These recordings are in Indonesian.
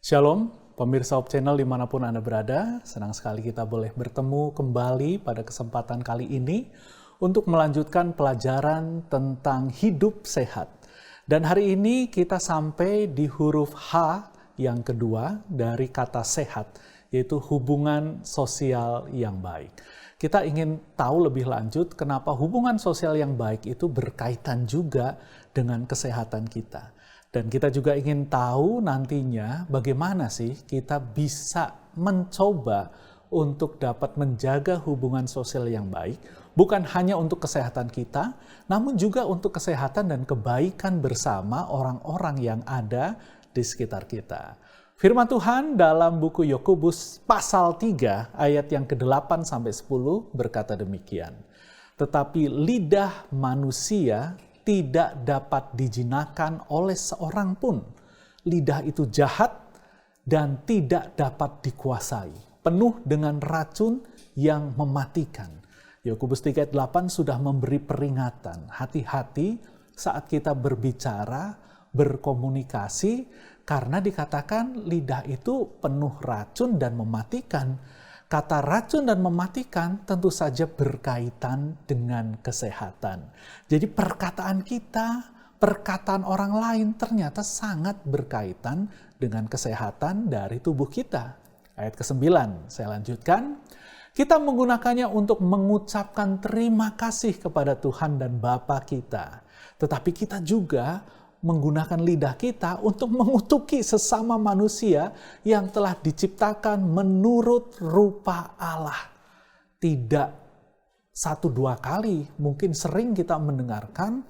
Shalom, pemirsa Hope Channel dimanapun Anda berada. Senang sekali kita boleh bertemu kembali pada kesempatan kali ini untuk melanjutkan pelajaran tentang hidup sehat. Dan hari ini kita sampai di huruf H yang kedua dari kata sehat, yaitu hubungan sosial yang baik. Kita ingin tahu lebih lanjut kenapa hubungan sosial yang baik itu berkaitan juga dengan kesehatan kita. Dan kita juga ingin tahu nantinya bagaimana sih kita bisa mencoba untuk dapat menjaga hubungan sosial yang baik, bukan hanya untuk kesehatan kita, namun juga untuk kesehatan dan kebaikan bersama orang-orang yang ada di sekitar kita. Firman Tuhan dalam buku Yakobus pasal 3 ayat yang ke-8 sampai 10 berkata demikian. Tetapi lidah manusia tidak dapat dijinakan oleh seorang pun. Lidah itu jahat dan tidak dapat dikuasai, penuh dengan racun yang mematikan. Yakobus 3:8 sudah memberi peringatan, hati-hati saat kita berbicara, berkomunikasi, karena dikatakan lidah itu penuh racun dan mematikan. Kata racun dan mematikan tentu saja berkaitan dengan kesehatan. Jadi perkataan kita, perkataan orang lain ternyata sangat berkaitan dengan kesehatan dari tubuh kita. Ayat ke-9, saya lanjutkan. Kita menggunakannya untuk mengucapkan terima kasih kepada Tuhan dan Bapa kita. Tetapi kita juga menggunakan lidah kita untuk mengutuki sesama manusia yang telah diciptakan menurut rupa Allah. Tidak satu dua kali, mungkin sering kita mendengarkan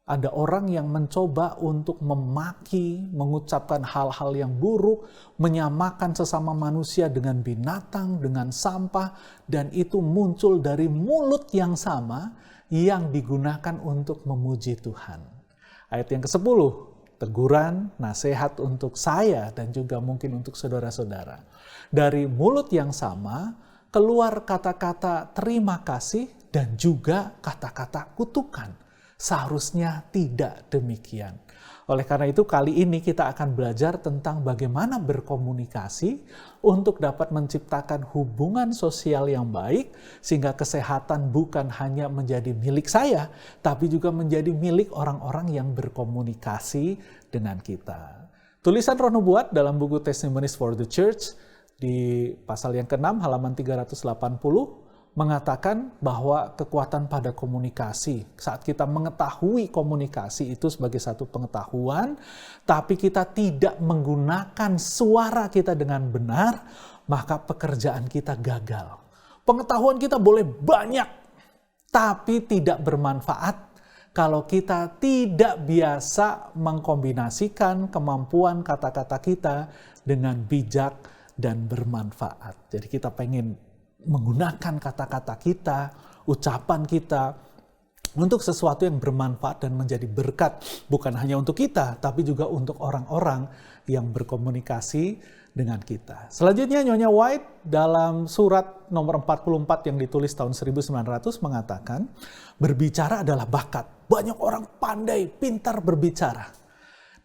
ada orang yang mencoba untuk memaki, mengucapkan hal-hal yang buruk, menyamakan sesama manusia dengan binatang, dengan sampah, dan itu muncul dari mulut yang sama yang digunakan untuk memuji Tuhan. Ayat yang ke-10, teguran, nasihat untuk saya dan juga mungkin untuk saudara-saudara. Dari mulut yang sama, keluar kata-kata terima kasih dan juga kata-kata kutukan. Seharusnya tidak demikian. Oleh karena itu kali ini kita akan belajar tentang bagaimana berkomunikasi untuk dapat menciptakan hubungan sosial yang baik sehingga kesehatan bukan hanya menjadi milik saya, tapi juga menjadi milik orang-orang yang berkomunikasi dengan kita. Tulisan Roh Nubuat dalam buku Testimonies for the Church di pasal yang ke-6 halaman 380 mengatakan bahwa kekuatan pada komunikasi, saat kita mengetahui komunikasi itu sebagai satu pengetahuan, tapi kita tidak menggunakan suara kita dengan benar, maka pekerjaan kita gagal. Pengetahuan kita boleh banyak, tapi tidak bermanfaat kalau kita tidak biasa mengkombinasikan kemampuan kata-kata kita dengan bijak dan bermanfaat. Jadi kita pengen menggunakan kata-kata kita, ucapan kita untuk sesuatu yang bermanfaat dan menjadi berkat bukan hanya untuk kita tapi juga untuk orang-orang yang berkomunikasi dengan kita. Selanjutnya Nyonya White dalam surat nomor 44 yang ditulis tahun 1900 mengatakan berbicara adalah bakat. Banyak orang pandai, pintar berbicara.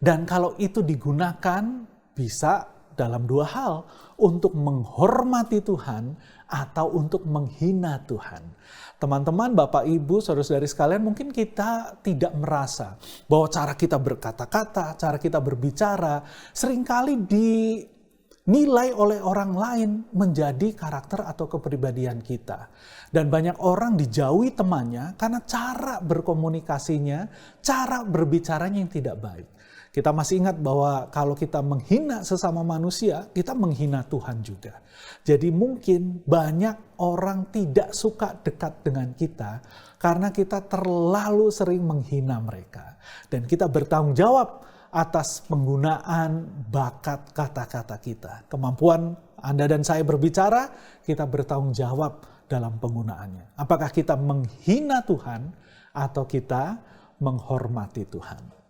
Dan kalau itu digunakan bisa dalam dua hal, untuk menghormati Tuhan atau untuk menghina Tuhan. Teman-teman, Bapak, Ibu, saudara-saudari sekalian, mungkin kita tidak merasa bahwa cara kita berkata-kata, cara kita berbicara, seringkali dinilai oleh orang lain menjadi karakter atau kepribadian kita. Dan banyak orang dijauhi temannya karena cara berkomunikasinya, cara berbicaranya yang tidak baik. Kita masih ingat bahwa kalau kita menghina sesama manusia, kita menghina Tuhan juga. Jadi mungkin banyak orang tidak suka dekat dengan kita karena kita terlalu sering menghina mereka. Dan kita bertanggung jawab atas penggunaan bakat kata-kata kita. Kemampuan Anda dan saya berbicara, kita bertanggung jawab dalam penggunaannya. Apakah kita menghina Tuhan atau kita menghormati Tuhan?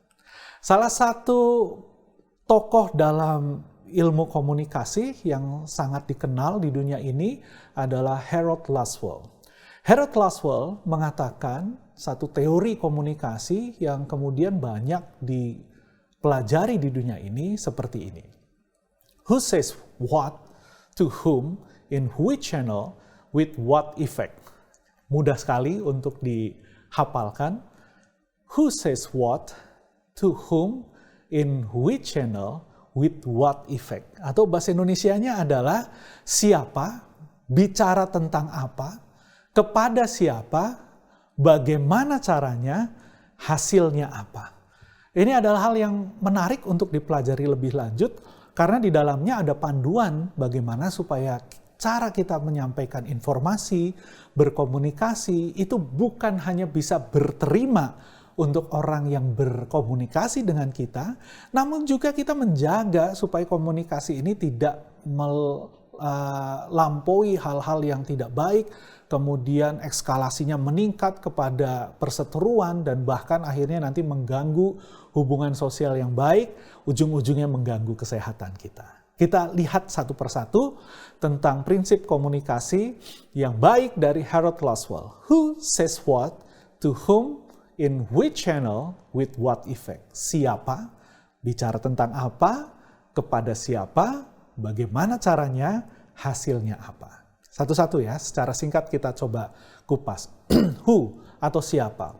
Salah satu tokoh dalam ilmu komunikasi yang sangat dikenal di dunia ini adalah Harold Laswell. Harold Laswell mengatakan satu teori komunikasi yang kemudian banyak dipelajari di dunia ini seperti ini. Who says what to whom in which channel with what effect? Mudah sekali untuk dihafalkan. Who says what to whom in which channel with what effect? Atau bahasa Indonesianya adalah siapa, bicara tentang apa, kepada siapa, bagaimana caranya, hasilnya apa. Ini adalah hal yang menarik untuk dipelajari lebih lanjut karena di dalamnya ada panduan bagaimana supaya cara kita menyampaikan informasi, berkomunikasi itu bukan hanya bisa berterima untuk orang yang berkomunikasi dengan kita, namun juga kita menjaga supaya komunikasi ini tidak melampaui hal-hal yang tidak baik, kemudian ekskalasinya meningkat kepada perseteruan dan bahkan akhirnya nanti mengganggu hubungan sosial yang baik, ujung-ujungnya mengganggu kesehatan kita. Kita lihat satu persatu tentang prinsip komunikasi yang baik dari Harold Laswell. Who says what to whom in which channel with what effect? Siapa, bicara tentang apa, kepada siapa, bagaimana caranya, hasilnya apa. Satu-satu ya, secara singkat kita coba kupas. Who atau siapa.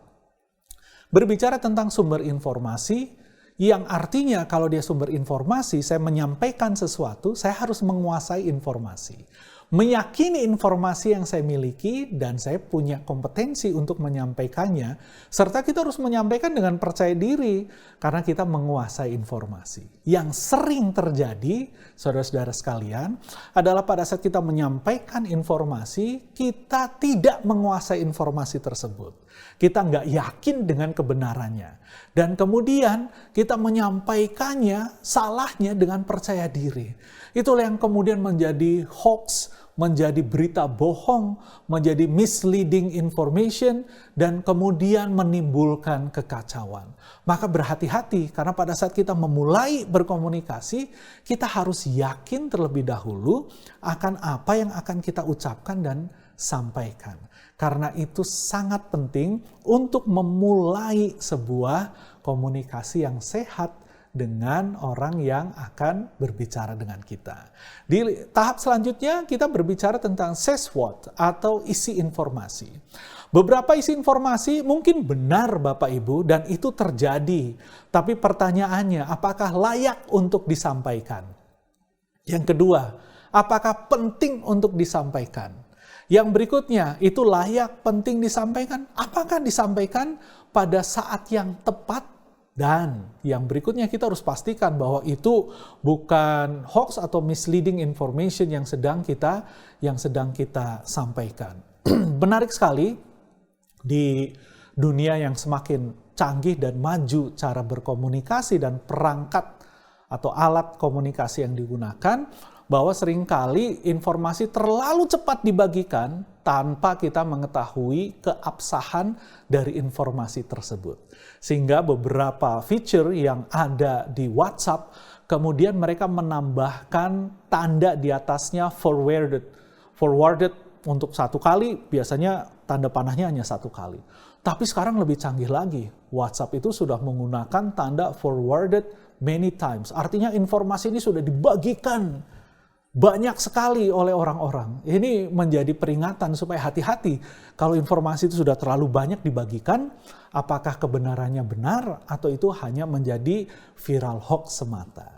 Berbicara tentang sumber informasi, yang artinya kalau dia sumber informasi, saya menyampaikan sesuatu, saya harus menguasai informasi. Meyakini informasi yang saya miliki dan saya punya kompetensi untuk menyampaikannya, serta kita harus menyampaikan dengan percaya diri karena kita menguasai informasi. Yang sering terjadi, saudara-saudara sekalian, adalah pada saat kita menyampaikan informasi, kita tidak menguasai informasi tersebut. Kita nggak yakin dengan kebenarannya. Dan kemudian kita menyampaikannya, salahnya dengan percaya diri. Itulah yang kemudian menjadi hoax, menjadi berita bohong, menjadi misleading information, dan kemudian menimbulkan kekacauan. Maka berhati-hati, karena pada saat kita memulai berkomunikasi, kita harus yakin terlebih dahulu akan apa yang akan kita ucapkan dan sampaikan. Karena itu sangat penting untuk memulai sebuah komunikasi yang sehat dengan orang yang akan berbicara dengan kita. Di tahap selanjutnya kita berbicara tentang says what atau isi informasi. Beberapa isi informasi mungkin benar Bapak Ibu dan itu terjadi. Tapi pertanyaannya apakah layak untuk disampaikan? Yang kedua, apakah penting untuk disampaikan? Yang berikutnya, itu layak, penting disampaikan. Apakah disampaikan pada saat yang tepat? Dan yang berikutnya kita harus pastikan bahwa itu bukan hoax atau misleading information yang sedang kita sampaikan. Menarik sekali di dunia yang semakin canggih dan maju cara berkomunikasi dan perangkat atau alat komunikasi yang digunakan, bahwa seringkali informasi terlalu cepat dibagikan tanpa kita mengetahui keabsahan dari informasi tersebut. Sehingga beberapa feature yang ada di WhatsApp, kemudian mereka menambahkan tanda di atasnya forwarded. Forwarded untuk satu kali, biasanya tanda panahnya hanya satu kali. Tapi sekarang lebih canggih lagi. WhatsApp itu sudah menggunakan tanda forwarded many times. Artinya informasi ini sudah dibagikan banyak sekali oleh orang-orang. Ini menjadi peringatan supaya hati-hati. Kalau informasi itu sudah terlalu banyak dibagikan, apakah kebenarannya benar atau itu hanya menjadi viral hoax semata.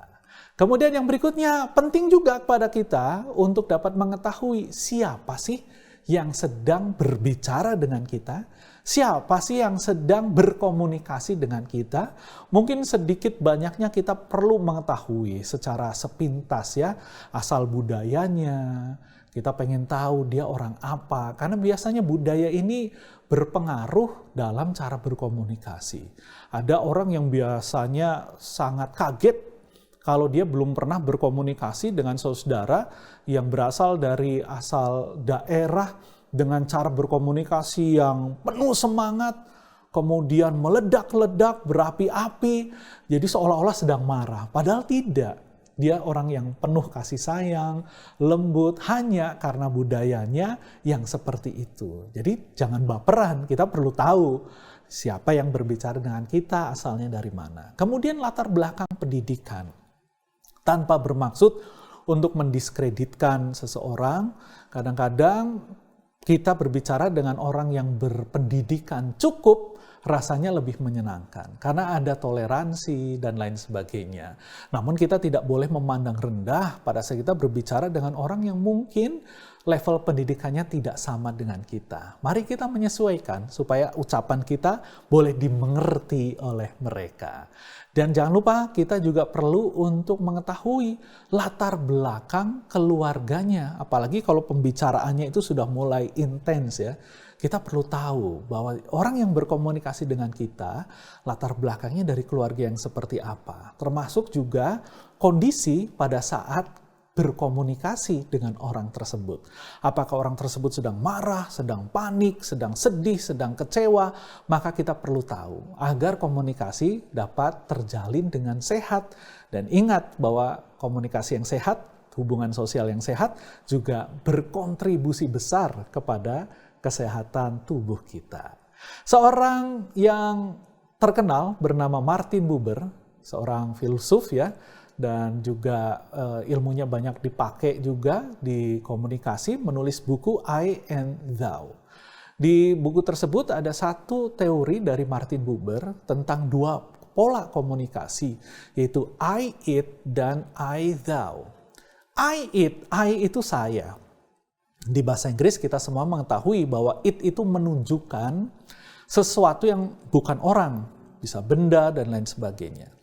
Kemudian yang berikutnya, penting juga kepada kita untuk dapat mengetahui siapa sih yang sedang berbicara dengan kita, siapa sih yang sedang berkomunikasi dengan kita. Mungkin sedikit banyaknya kita perlu mengetahui secara sepintas ya, asal budayanya, kita pengen tahu dia orang apa. Karena biasanya budaya ini berpengaruh dalam cara berkomunikasi. Ada orang yang biasanya sangat kaget kalau dia belum pernah berkomunikasi dengan saudara yang berasal dari asal daerah dengan cara berkomunikasi yang penuh semangat, kemudian meledak-ledak, berapi-api, jadi seolah-olah sedang marah. Padahal tidak. Dia orang yang penuh kasih sayang, lembut, hanya karena budayanya yang seperti itu. Jadi jangan baperan, kita perlu tahu siapa yang berbicara dengan kita, asalnya dari mana. Kemudian latar belakang pendidikan. Tanpa bermaksud untuk mendiskreditkan seseorang. Kadang-kadang kita berbicara dengan orang yang berpendidikan cukup, rasanya lebih menyenangkan karena ada toleransi dan lain sebagainya. Namun kita tidak boleh memandang rendah pada saat kita berbicara dengan orang yang mungkin level pendidikannya tidak sama dengan kita. Mari kita menyesuaikan supaya ucapan kita boleh dimengerti oleh mereka. Dan jangan lupa kita juga perlu untuk mengetahui latar belakang keluarganya. Apalagi kalau pembicaraannya itu sudah mulai intens ya. Kita perlu tahu bahwa orang yang berkomunikasi dengan kita, latar belakangnya dari keluarga yang seperti apa. Termasuk juga kondisi pada saat berkomunikasi dengan orang tersebut. Apakah orang tersebut sedang marah, sedang panik, sedang sedih, sedang kecewa, maka kita perlu tahu agar komunikasi dapat terjalin dengan sehat. Dan ingat bahwa komunikasi yang sehat, hubungan sosial yang sehat juga berkontribusi besar kepada kesehatan tubuh kita. Seorang yang terkenal bernama Martin Buber, seorang filsuf ya, dan juga ilmunya banyak dipakai juga di komunikasi, menulis buku I and Thou. Di buku tersebut ada satu teori dari Martin Buber tentang dua pola komunikasi, yaitu I, it, dan I, thou. I, itu saya. Di bahasa Inggris kita semua mengetahui bahwa it itu menunjukkan sesuatu yang bukan orang, bisa benda dan lain sebagainya.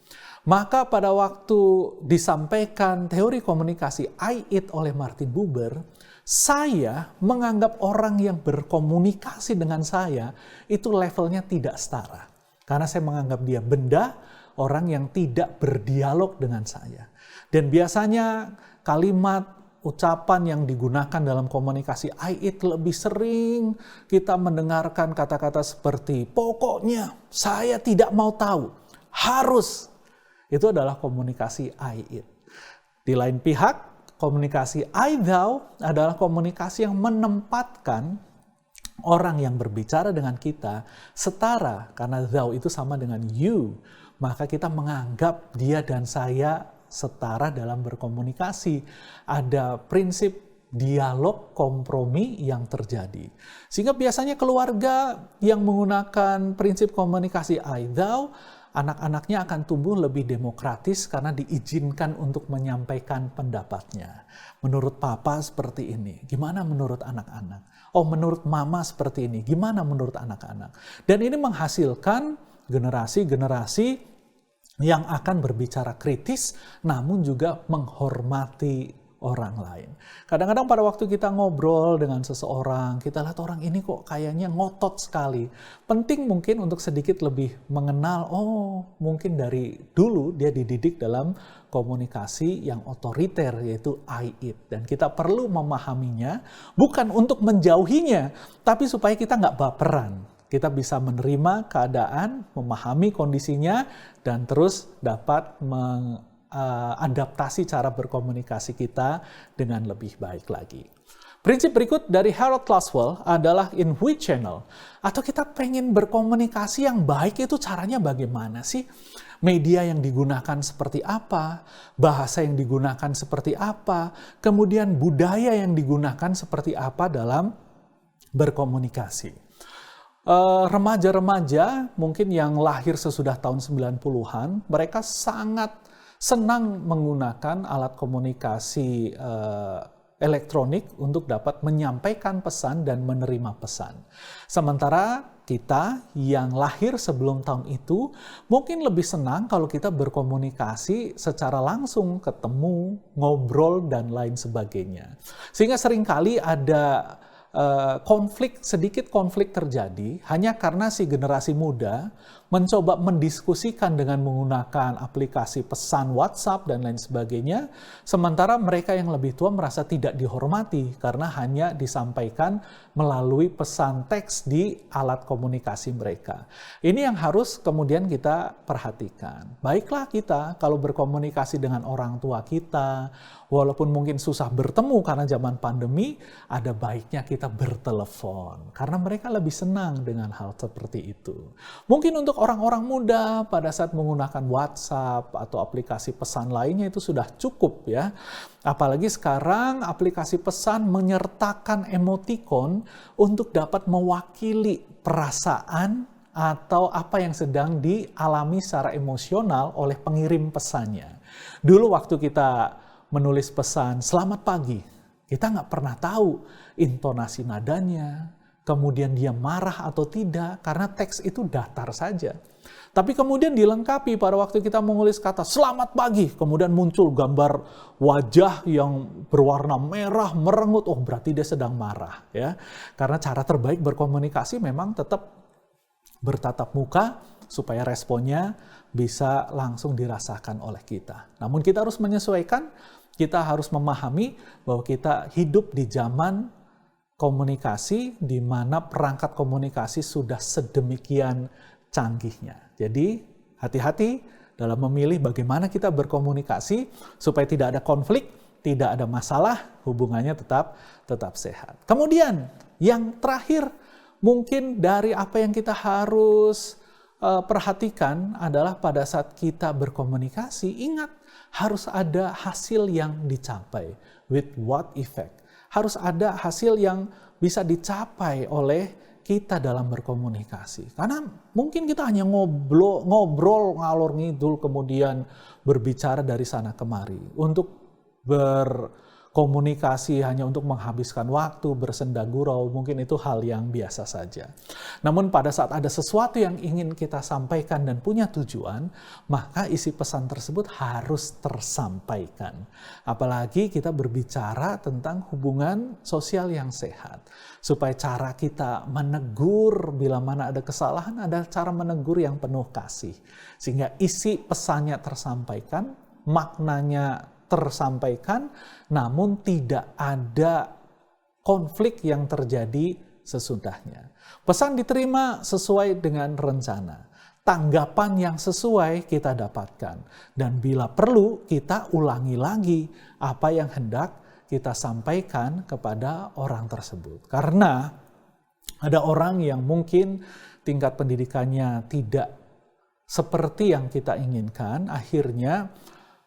Maka pada waktu disampaikan teori komunikasi I, it oleh Martin Buber, saya menganggap orang yang berkomunikasi dengan saya itu levelnya tidak setara. Karena saya menganggap dia benda, orang yang tidak berdialog dengan saya. Dan biasanya kalimat ucapan yang digunakan dalam komunikasi I, it lebih sering kita mendengarkan kata-kata seperti pokoknya, saya tidak mau tahu, harus. Itu adalah komunikasi I, it. Di lain pihak, komunikasi I, thou adalah komunikasi yang menempatkan orang yang berbicara dengan kita setara, karena thou itu sama dengan you. Maka kita menganggap dia dan saya setara dalam berkomunikasi. Ada prinsip dialog kompromi yang terjadi. Sehingga biasanya keluarga yang menggunakan prinsip komunikasi I, thou, anak-anaknya akan tumbuh lebih demokratis karena diizinkan untuk menyampaikan pendapatnya. Menurut papa seperti ini, gimana menurut anak-anak? Oh, menurut mama seperti ini, gimana menurut anak-anak? Dan ini menghasilkan generasi-generasi yang akan berbicara kritis, namun juga menghormati orang lain. Kadang-kadang pada waktu kita ngobrol dengan seseorang, kita lihat orang ini kok kayaknya ngotot sekali. Penting mungkin untuk sedikit lebih mengenal, oh mungkin dari dulu dia dididik dalam komunikasi yang otoriter, yaitu I, it. Dan kita perlu memahaminya, bukan untuk menjauhinya, tapi supaya kita nggak baperan. Kita bisa menerima keadaan, memahami kondisinya, dan terus dapat mengadaptasi cara berkomunikasi kita dengan lebih baik lagi. Prinsip berikut dari Harold Laswell adalah in which channel. Atau kita pengen berkomunikasi yang baik itu caranya bagaimana sih? Media yang digunakan seperti apa? Bahasa yang digunakan seperti apa? Kemudian budaya yang digunakan seperti apa dalam berkomunikasi? Remaja-remaja mungkin yang lahir sesudah tahun 90-an, mereka sangat senang menggunakan alat komunikasi elektronik untuk dapat menyampaikan pesan dan menerima pesan. Sementara kita yang lahir sebelum tahun itu mungkin lebih senang kalau kita berkomunikasi secara langsung, ketemu, ngobrol, dan lain sebagainya. Sehingga seringkali ada sedikit konflik terjadi hanya karena si generasi muda mencoba mendiskusikan dengan menggunakan aplikasi pesan WhatsApp dan lain sebagainya, sementara mereka yang lebih tua merasa tidak dihormati karena hanya disampaikan melalui pesan teks di alat komunikasi mereka. Ini yang harus kemudian kita perhatikan. Baiklah kita kalau berkomunikasi dengan orang tua kita, walaupun mungkin susah bertemu karena zaman pandemi, ada baiknya kita bertelepon. Karena mereka lebih senang dengan hal seperti itu. Mungkin untuk orang-orang muda pada saat menggunakan WhatsApp atau aplikasi pesan lainnya itu sudah cukup ya. Apalagi sekarang aplikasi pesan menyertakan emotikon untuk dapat mewakili perasaan atau apa yang sedang dialami secara emosional oleh pengirim pesannya. Dulu waktu kita menulis pesan selamat pagi, kita nggak pernah tahu intonasi nadanya, kemudian dia marah atau tidak, karena teks itu datar saja. Tapi kemudian dilengkapi pada waktu kita menulis kata selamat pagi, kemudian muncul gambar wajah yang berwarna merah, merengut, oh berarti dia sedang marah ya. Karena cara terbaik berkomunikasi memang tetap bertatap muka supaya responnya bisa langsung dirasakan oleh kita. Namun kita harus menyesuaikan, kita harus memahami bahwa kita hidup di zaman komunikasi di mana perangkat komunikasi sudah sedemikian canggihnya. Jadi hati-hati dalam memilih bagaimana kita berkomunikasi supaya tidak ada konflik, tidak ada masalah, hubungannya tetap sehat. Kemudian yang terakhir mungkin dari apa yang kita harus perhatikan adalah pada saat kita berkomunikasi, ingat harus ada hasil yang dicapai. With what effect? Harus ada hasil yang bisa dicapai oleh kita dalam berkomunikasi. Karena mungkin kita hanya ngobrol ngalor ngidul kemudian berbicara dari sana kemari. Untuk berkomunikasi hanya untuk menghabiskan waktu, bersenda gurau, mungkin itu hal yang biasa saja. Namun pada saat ada sesuatu yang ingin kita sampaikan dan punya tujuan, maka isi pesan tersebut harus tersampaikan. Apalagi kita berbicara tentang hubungan sosial yang sehat. Supaya cara kita menegur bila mana ada kesalahan adalah cara menegur yang penuh kasih. Sehingga isi pesannya tersampaikan, maknanya tersampaikan, namun tidak ada konflik yang terjadi sesudahnya. Pesan diterima sesuai dengan rencana. Tanggapan yang sesuai kita dapatkan. Dan bila perlu kita ulangi lagi apa yang hendak kita sampaikan kepada orang tersebut. Karena ada orang yang mungkin tingkat pendidikannya tidak seperti yang kita inginkan, akhirnya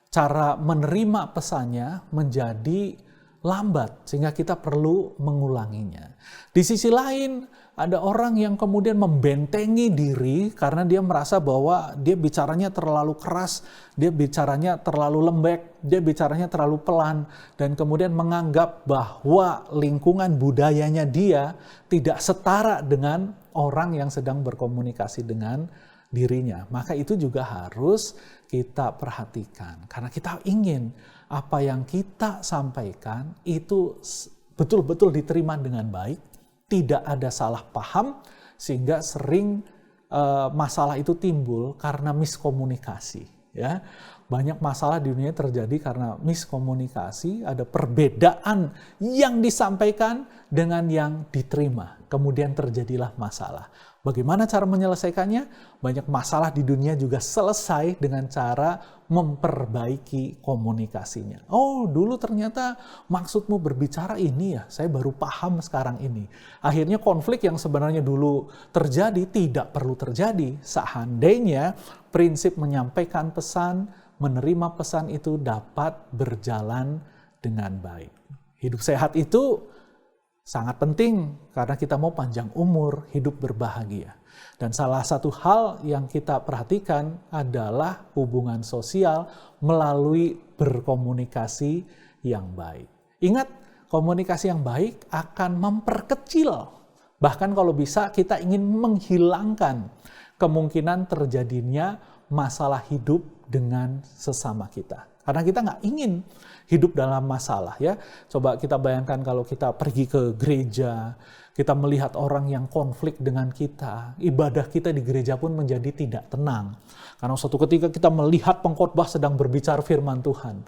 cara menerima pesannya menjadi lambat sehingga kita perlu mengulanginya. Di sisi lain, ada orang yang kemudian membentengi diri karena dia merasa bahwa dia bicaranya terlalu keras, dia bicaranya terlalu lembek, dia bicaranya terlalu pelan, dan kemudian menganggap bahwa lingkungan budayanya dia tidak setara dengan orang yang sedang berkomunikasi dengan dirinya. Maka itu juga harus kita perhatikan. Karena kita ingin apa yang kita sampaikan itu betul-betul diterima dengan baik, tidak ada salah paham, sehingga sering masalah itu timbul karena miskomunikasi. Ya, banyak masalah di dunia terjadi karena miskomunikasi, ada perbedaan yang disampaikan dengan yang diterima. Kemudian terjadilah masalah. Bagaimana cara menyelesaikannya? Banyak masalah di dunia juga selesai dengan cara memperbaiki komunikasinya. Oh, dulu ternyata maksudmu berbicara ini ya, saya baru paham sekarang ini. Akhirnya konflik yang sebenarnya dulu terjadi tidak perlu terjadi. Seandainya prinsip menyampaikan pesan, menerima pesan itu dapat berjalan dengan baik. Hidup sehat itu sangat penting karena kita mau panjang umur, hidup berbahagia. Dan salah satu hal yang kita perhatikan adalah hubungan sosial melalui berkomunikasi yang baik. Ingat, komunikasi yang baik akan memperkecil, bahkan kalau bisa kita ingin menghilangkan kemungkinan terjadinya masalah hidup dengan sesama kita. Karena kita nggak ingin hidup dalam masalah ya. Coba kita bayangkan kalau kita pergi ke gereja, kita melihat orang yang konflik dengan kita, ibadah kita di gereja pun menjadi tidak tenang. Karena suatu ketika kita melihat pengkhotbah sedang berbicara firman Tuhan.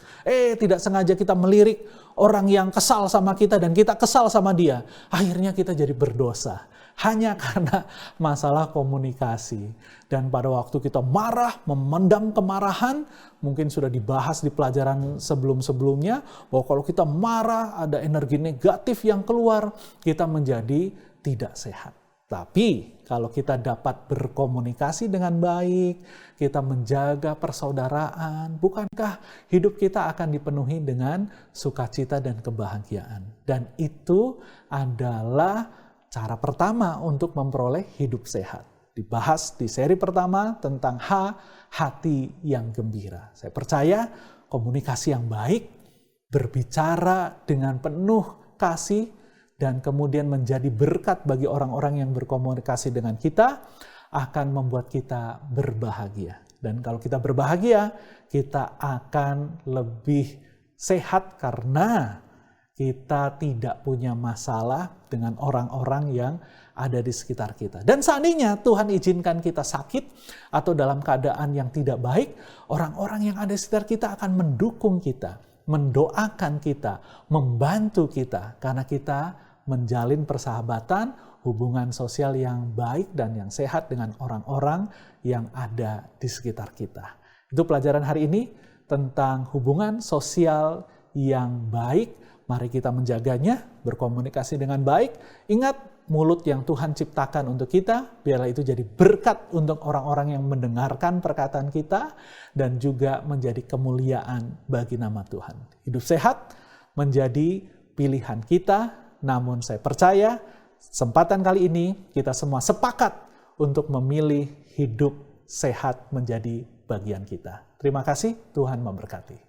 Tidak sengaja kita melirik orang yang kesal sama kita dan kita kesal sama dia. Akhirnya kita jadi berdosa. Hanya karena masalah komunikasi. Dan pada waktu kita marah, memendam kemarahan, mungkin sudah dibahas di pelajaran sebelum-sebelumnya, bahwa kalau kita marah, ada energi negatif yang keluar, kita menjadi tidak sehat. Tapi kalau kita dapat berkomunikasi dengan baik, kita menjaga persaudaraan, bukankah hidup kita akan dipenuhi dengan sukacita dan kebahagiaan? Dan itu adalah cara pertama untuk memperoleh hidup sehat. Dibahas di seri pertama tentang hati yang gembira. Saya percaya komunikasi yang baik, berbicara dengan penuh kasih, dan kemudian menjadi berkat bagi orang-orang yang berkomunikasi dengan kita, akan membuat kita berbahagia. Dan kalau kita berbahagia, kita akan lebih sehat karena kita tidak punya masalah dengan orang-orang yang ada di sekitar kita. Dan seandainya Tuhan izinkan kita sakit atau dalam keadaan yang tidak baik, orang-orang yang ada di sekitar kita akan mendukung kita, mendoakan kita, membantu kita, karena kita menjalin persahabatan, hubungan sosial yang baik dan yang sehat dengan orang-orang yang ada di sekitar kita. Itu pelajaran hari ini tentang hubungan sosial yang baik. Mari kita menjaganya, berkomunikasi dengan baik. Ingat, mulut yang Tuhan ciptakan untuk kita, biarlah itu jadi berkat untuk orang-orang yang mendengarkan perkataan kita, dan juga menjadi kemuliaan bagi nama Tuhan. Hidup sehat menjadi pilihan kita, namun saya percaya kesempatan kali ini kita semua sepakat untuk memilih hidup sehat menjadi bagian kita. Terima kasih, Tuhan memberkati.